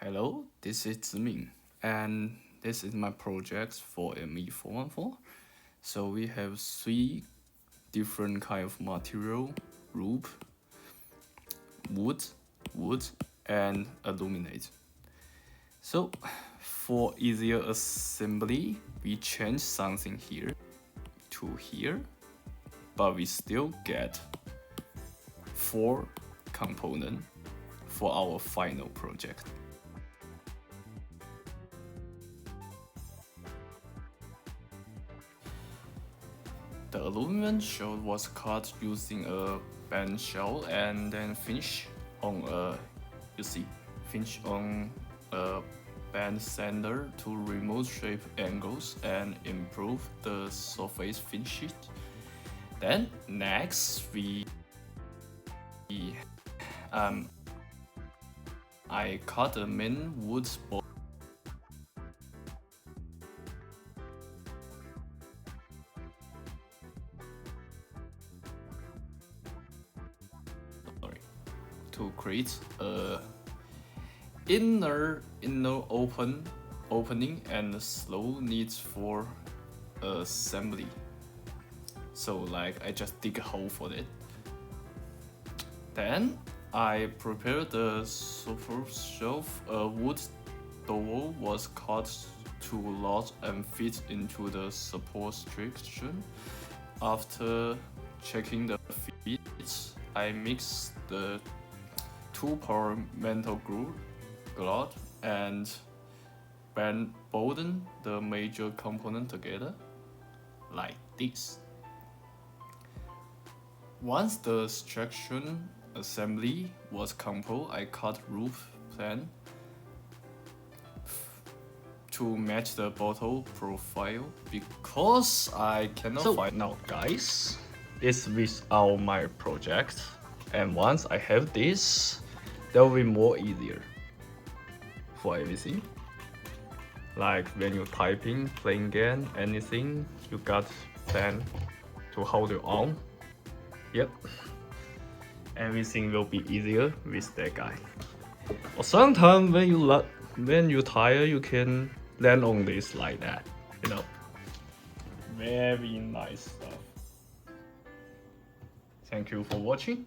Hello, this is Ziming, and this is my project for ME414. So we have three different kind of material: rope, wood, and aluminate. So for easier assembly, we change something here to here, but we still get 4 components for our final project. The aluminum shell was cut using a band shell and then finish on a band sander to remove shape angles and improve the surface finish. Then next I cut the main wood board. To create a inner opening and slow needs for assembly. So like I just dig a hole for it. Then I prepared the super shelf. A wood door was cut to large and fit into the support section. After checking the fit, I mixed the 2-part metal glue and bolden the major component together like this. Once the section assembly was complete, I cut roof plan to match the bottle profile because I cannot find now, guys. This is my project, and once I have this, that will be more easier for everything. Like when you're typing, playing game, anything, you got plan to hold your arm. Yep, everything will be easier with that guy. Or sometimes when you tired, you can land on this like that. Very nice stuff. Thank you for watching.